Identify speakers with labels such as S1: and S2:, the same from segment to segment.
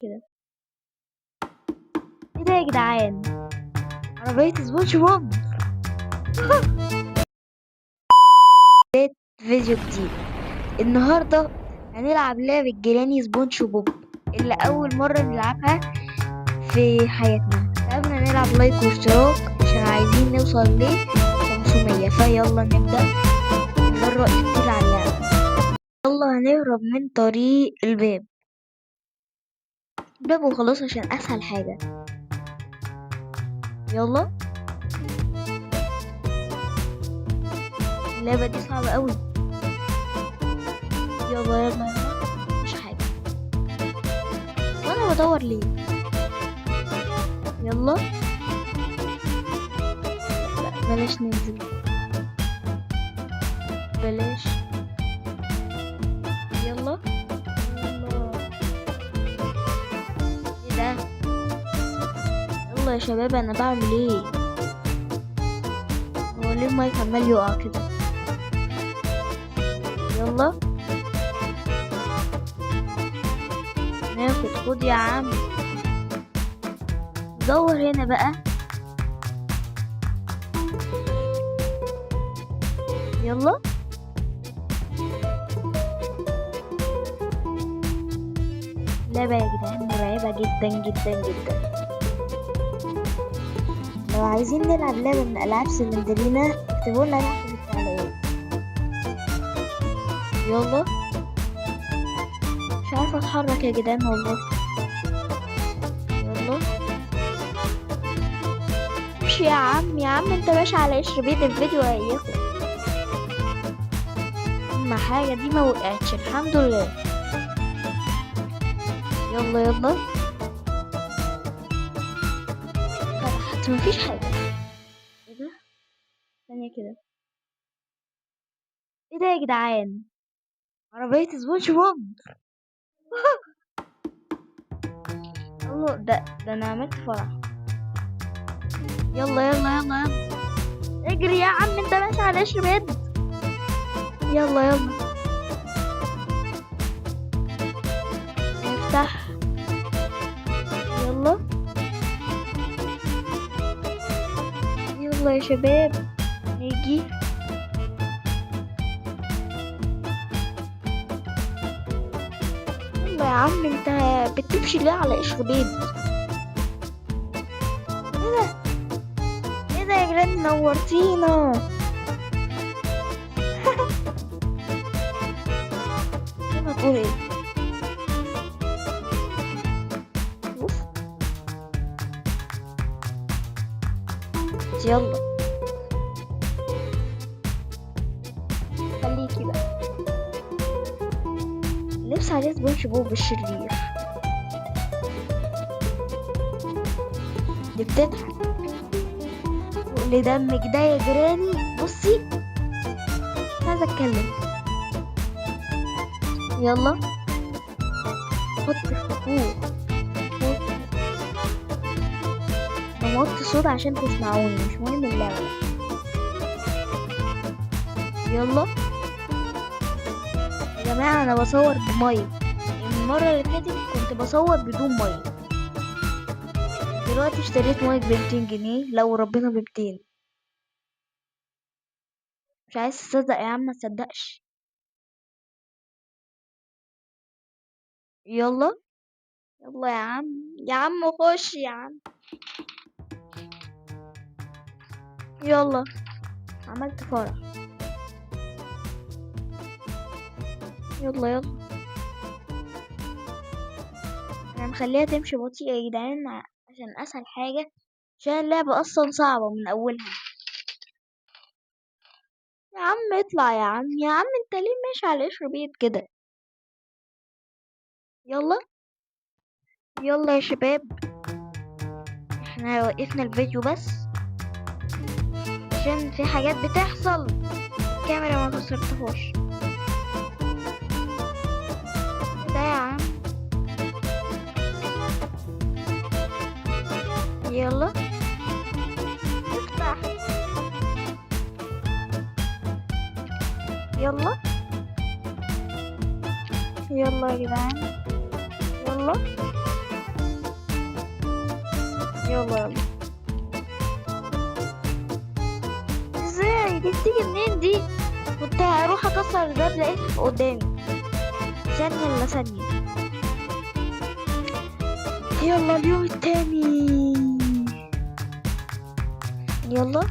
S1: كده. ايه ده يا جدعان؟ عربية سبونج بوب. فيديو جديد النهاردة هنلعب لعبة جيراني سبونج بوب اللي أول مرة نلعبها في حياتنا. قبل نلعب لايك واشتراك عشان عايزين نوصل ل 500. فيلا نبدأ نجرب كتير على اللعبة. يلا هنهرب من طريق الباب وخلاص عشان أسهل حاجة. يلا، اللعبة دي صعبة قوي. يلا يلا يلا، مش حاجة وانا بدور ليه. يلا، لا بلاش ننزل، بلاش. يلا يلا، ايه ده؟ يلا يا شباب، انا بعمل ايه؟ هو ليه المايك عمال يقع كده؟ يلا خد يا عم، دور هنا بقى. يلا لعبة يا جدعان مرعبة جدا جدا جدا. لو عايزين نلعب لعبة من ألعاب سلندرينا اكتبوا لنا تحت في التعليقات. يلا، مش عارفة اتحرك يا جدعان والله. يلا امشي يا عم، يا عم انت ماشي على قشر بيت، الفيديو هياخد. اهم حاجة دي ما وقعتش، الحمد لله. يلا يلا، فتحت مفيش حاجة. ايه ده؟ ثانية كده، ايه ده يا جدعان؟ عربية سبونج بوب. الله، ده انا عملت فرح. يلا يلا يلا يلا، اجري يا عم انت ماشي على قشر بيت. يلا يلا افتح. يلا يلا يا شباب نيجي. يلا يا عم انت بتمشي ليه على قشر بيت؟ ايه ده؟ ايه ده يا جدعان، نورتينا. كيف هتقول ايه؟ اوف. يلا خليكي بقى، لبس عليه سبونج بوب الشرير. دي بتضحك. اللي دمك ده يا جيراني، بصي مش عايزة اتكلم. يلا حط الخطوط، نوطي صوت عشان تسمعوني، مش مهم اللعبة. يلا يا جماعة، انا بصور بمايك. المرة اللي فاتت كنت بصور بدون مايك، دلوقتي اشتريت مايك ب200 جنيه. لو ربنا ب200. مش عايز تصدق يا عم، ما تصدقش. يلا يلا يا عم، يا عم خش يا عم. يلا عملت فرح. يلا يلا، انا مخليها تمشي بطيء يا جدعان عشان اسهل حاجة، عشان اللعبة اصلا صعبة من اولها. يا عم اطلع يا عم، يا عم انت ليه ماشي على قشر بيت كده؟ يلا يلا يا شباب، احنا وقفنا الفيديو بس عشان في حاجات بتحصل الكاميرا ما كسرتهاش. ده يا عم. يلا افتح. يلا يلا يا جدعان، يلا يلا يلا. ازاي دي بتيجي منين دي؟ كنت هروح اكسر الباب لقيتها قدامي. ثانية الا ثانية. يلا اليوم التاني. يلا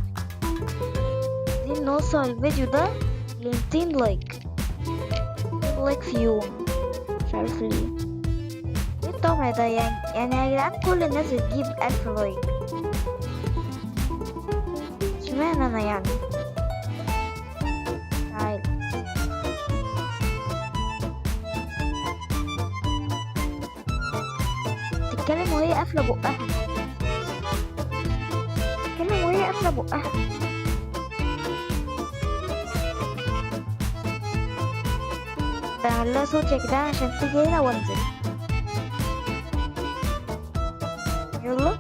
S1: عايزين نوصل الفيديو ده ل200 لايك. لايك في يوم، مش عارف ليه. ايه الطمع ده يعني يا جدعان كل الناس بتجيب 1000 لايك، اشمعنى انا يعني؟ تعال. تتكلم وهي قافلة بقها. تتكلم وهي قافلة بقها. بعلى صوت يا جدعان عشان تيجي هنا وانزل. يلا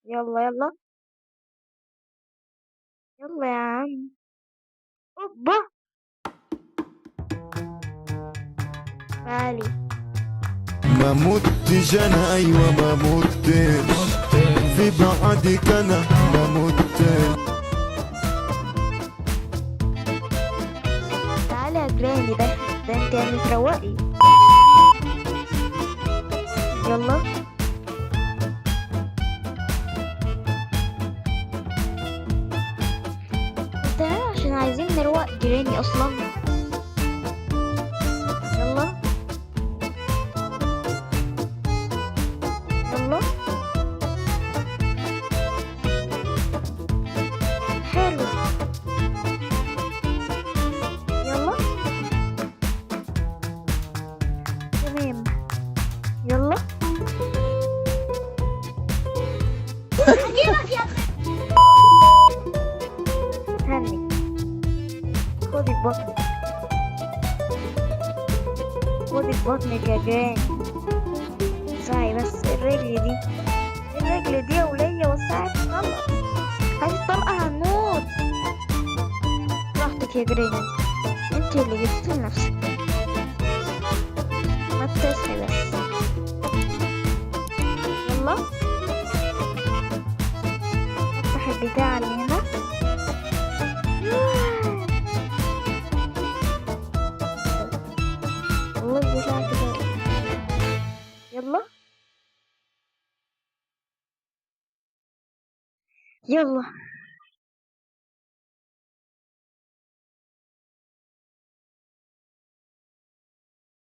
S1: يلا يلا يلا يا عم. اوبا. تعالي.
S2: ما متش انا، ايوه ما متش في بعدك، انا ما متش.
S1: تعالي يا جراني. ده انت يعني تروقي. يلا تعالي عشان عايزين نروق جراني اصلا. يلا يلا. حلو. يلا تمام. يلا هني. خدي بطنك. خدي بطنك يا جراني. وسعي بس الرجل دي يا ولية. وسعي الطلقة. هاتي الطلقة هنموت. براحتك يا جراني، انت اللي جبتي لنفسك. ما تصحي بس. يلا افتح البتاع اللي هنا. والله البتاع كده. يلا يلا.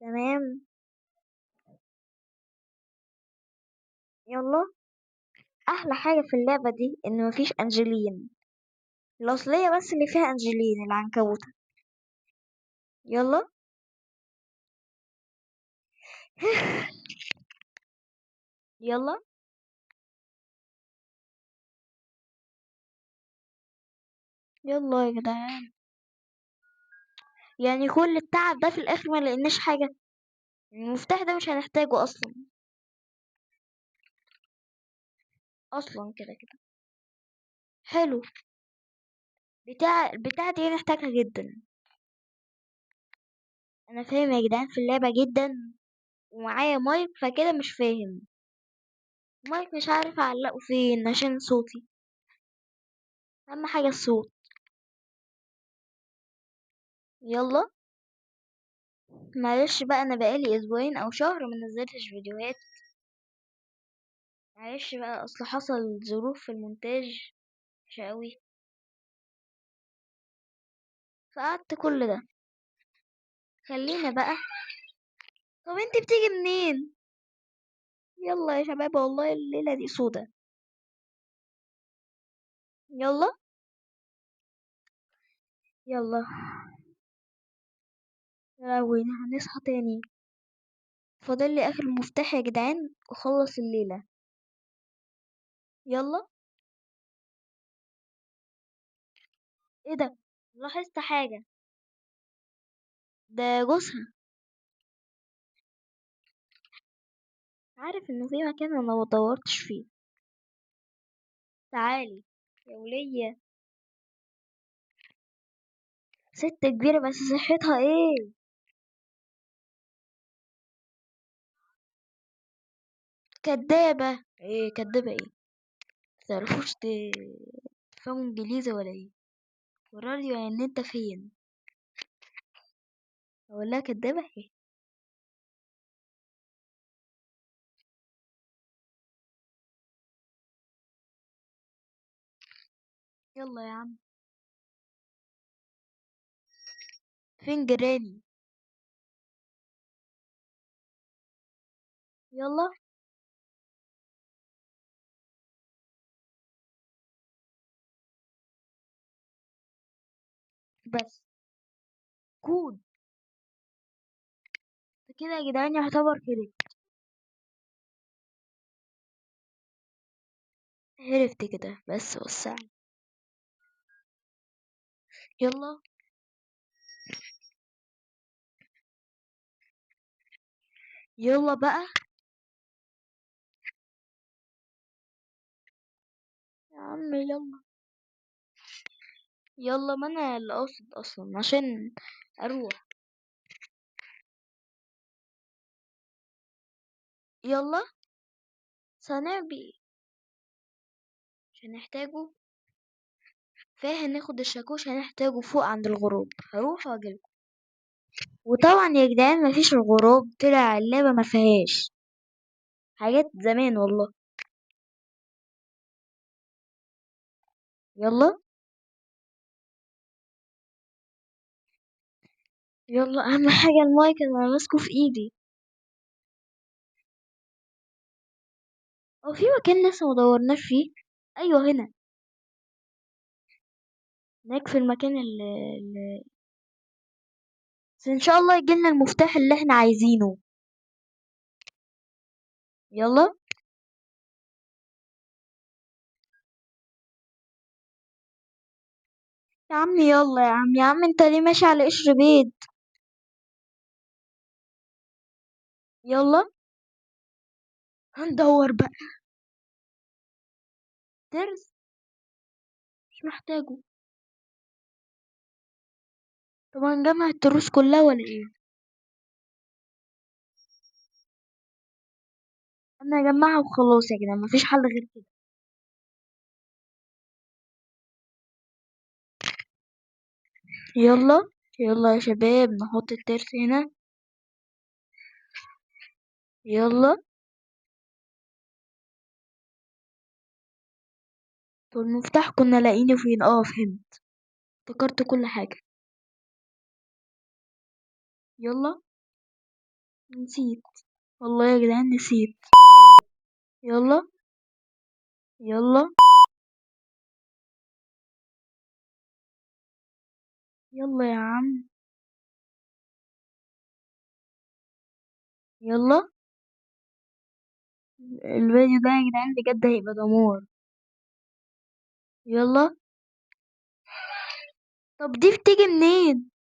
S1: تمام. يلا. احلى حاجة في اللعبة دي ان مفيش انجلين. الاصلية بس اللي فيها انجلين العنكبوتة. يلا. يلا يلا يا جدعان. يعني كل التعب ده في الاخر ما لقيناش حاجة. المفتاح ده مش هنحتاجه اصلا كده كده. حلو. البتاعة دي نحتاجها جدا. انا فاهم يا جدعان في اللعبة جدا، ومعايا مايك فكده مش فاهم. مايك مش عارف اعلقه فين عشان صوتي. اهم حاجة الصوت. يلا. معلش بقى انا بقالي اسبوعين او شهر ما نزلتش فيديوهات. معلش بقى اصل حصل ظروف في المونتاج وحشة قوي، فقعدت كل ده. خلينا بقى. طب انت بتيجي منين؟ يلا يا شباب والله الليلة دي سودة. يلا يلا. يا لهوي هنصحى تاني. فاضل لي اخر مفتاح يا جدعان واخلص الليلة. يلا. ايه ده؟ لاحظت حاجة. ده جوزها. عارف انه في مكان انا ما دورتش فيه. تعالي يا ولية. ست كبيرة بس صحتها ايه. كدابة ايه؟ كدابة ايه؟ متعرفوش تفهموا انجليزي ولا ايه؟ وراني ان انت فين. اقول لها كدابة ايه؟ يلا يا عم. فين جيراني؟ يلا. بس كود كده يا جدعان يعتبر كده. عرفت كده بس وسع. يلا. يلا بقى. يا عم يلا. يلا ما انا اللي قاصد اصلا عشان اروح. يلا. سنعبي مش هنحتاجه. فاهم ناخد الشاكوش هنحتاجه فوق عند الغروب. هروح واجيلكم. وطبعا يا جدعان مفيش الغروب طلع اللعبة ما فيهاش حاجات زمان والله. يلا. يلا اهم حاجة المايك اللي انا ماسكه في ايدي. او في مكان لسه مدورناش فيه. ايوه هنا. هناك في المكان اللي بس ان شاء الله يجيلنا المفتاح اللي احنا عايزينه. يلا. يا عم يلا يا عم، يا عم انت ليه ماشي على قشر بيت؟ يلا. هندور بقى. ترس مش محتاجه. طب هنجمع التروس كلها ولا ايه؟ انا هجمعها وخلاص يا جدعان مفيش حل غير كده. يلا. يلا يا شباب نحط الترس هنا. يلا. طب المفتاح كنا لاقينه فين؟ اه فهمت. افتكرت كل حاجة. يلا. نسيت. والله يا جدعان نسيت. يلا. يلا. يلا يا عم. يلا. الفيديو ده يا جدعان بجد هيبقى دمار. يلا. طب دي بتيجي منين؟